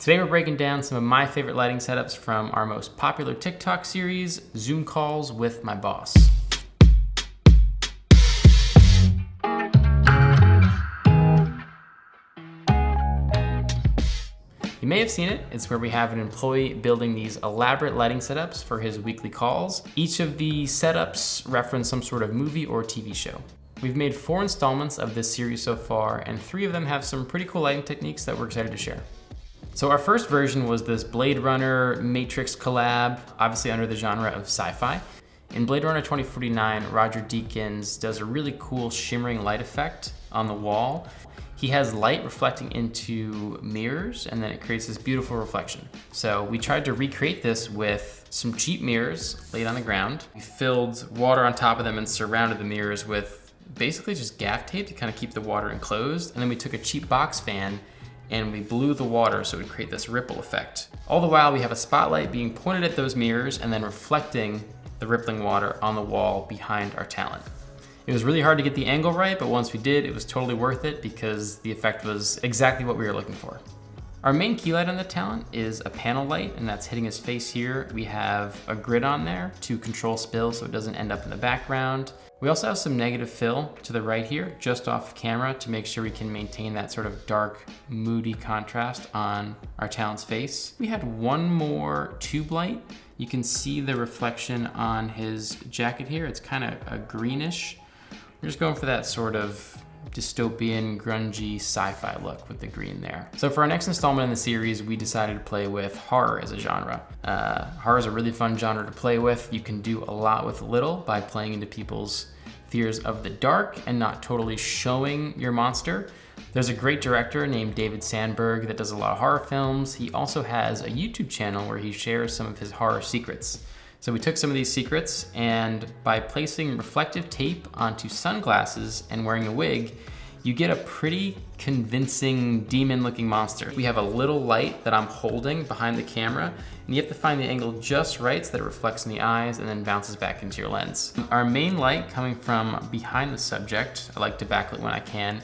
Today we're breaking down some of my favorite lighting setups from our most popular TikTok series, Zoom Calls with My Boss. You may have seen it. It's where we have an employee building these elaborate lighting setups for his weekly calls. Each of the setups reference some sort of movie or TV show. We've made 4 installments of this series so far, and 3 of them have some pretty cool lighting techniques that we're excited to share. So our first version was this Blade Runner Matrix collab, obviously under the genre of sci-fi. In Blade Runner 2049, Roger Deakins does a really cool shimmering light effect on the wall. He has light reflecting into mirrors, and then it creates this beautiful reflection. So we tried to recreate this with some cheap mirrors laid on the ground. We filled water on top of them and surrounded the mirrors with basically just gaff tape to kind of keep the water enclosed. And then we took a cheap box fan and we blew the water so it would create this ripple effect. All the while we have a spotlight being pointed at those mirrors and then reflecting the rippling water on the wall behind our Talon. It was really hard to get the angle right, but once we did, it was totally worth it because the effect was exactly what we were looking for. Our main key light on the Talon is a panel light, and that's hitting his face here. We have a grid on there to control spill so it doesn't end up in the background. We also have some negative fill to the right here, just off camera, to make sure we can maintain that sort of dark, moody contrast on our Talon's face. We had one more tube light. You can see the reflection on his jacket here. It's kind of a greenish. We're just going for that sort of dystopian, grungy sci-fi look with the green there. So for our next installment in the series, we decided to play with horror as a genre. Horror is a really fun genre to play with. You can do a lot with little by playing into people's fears of the dark and not totally showing your monster. There's a great director named David Sandberg that does a lot of horror films. He also has a YouTube channel where he shares some of his horror secrets. So we took some of these secrets, and by placing reflective tape onto sunglasses and wearing a wig, you get a pretty convincing demon-looking monster. We have a little light that I'm holding behind the camera, and you have to find the angle just right so that it reflects in the eyes and then bounces back into your lens. Our main light coming from behind the subject, I like to backlit when I can,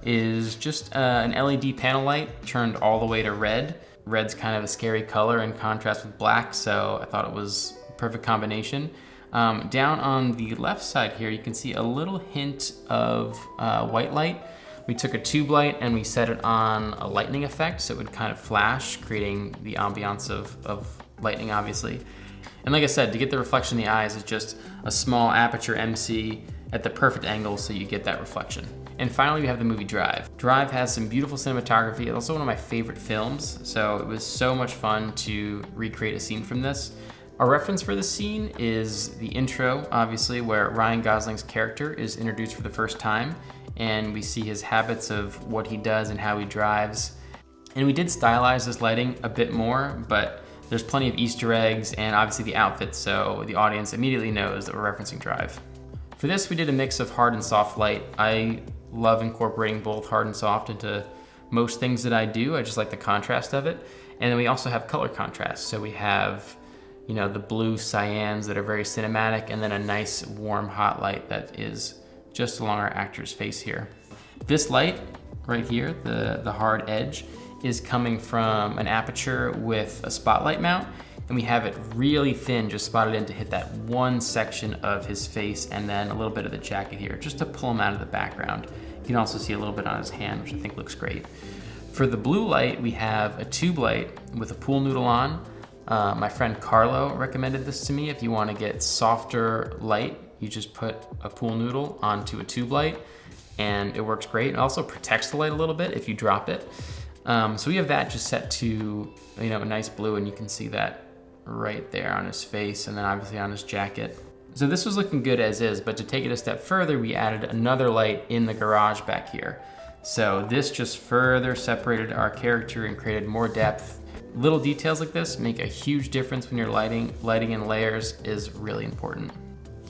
is just an LED panel light turned all the way to red. Red's kind of a scary color in contrast with black, so I thought it was perfect combination. Down on the left side here, you can see a little hint of white light. We took a tube light and we set it on a lightning effect so it would kind of flash, creating the ambiance of lightning, obviously. And like I said, to get the reflection in the eyes is just a small aperture MC at the perfect angle so you get that reflection. And finally, we have the movie Drive. Drive has some beautiful cinematography. It's also one of my favorite films, so it was so much fun to recreate a scene from this. Our reference for this scene is the intro, obviously, where Ryan Gosling's character is introduced for the first time, and we see his habits of what he does and how he drives. And we did stylize this lighting a bit more, but there's plenty of Easter eggs and obviously the outfits, so the audience immediately knows that we're referencing Drive. For this, we did a mix of hard and soft light. I love incorporating both hard and soft into most things that I do. I just like the contrast of it. And then we also have color contrast. So we have, you know, the blue cyans that are very cinematic, and then a nice warm hot light that is just along our actor's face here. This light right here, the hard edge, is coming from an aperture with a spotlight mount, and we have it really thin, just spotted in to hit that one section of his face and then a little bit of the jacket here, just to pull him out of the background. You can also see a little bit on his hand, which I think looks great. For the blue light, we have a tube light with a pool noodle on. My friend Carlo recommended this to me. If you want to get softer light, you just put a pool noodle onto a tube light and it works great. It also protects the light a little bit if you drop it. So we have that just set to, you know, a nice blue, and you can see that right there on his face and then obviously on his jacket. So this was looking good as is, but to take it a step further, we added another light in the garage back here. So this just further separated our character and created more depth. Little details like this make a huge difference when you're lighting. Lighting in layers is really important.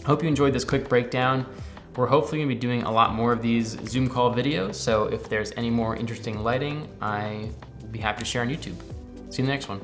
Hope you enjoyed this quick breakdown. We're hopefully gonna be doing a lot more of these Zoom call videos, so if there's any more interesting lighting, I will be happy to share on YouTube. See you in the next one.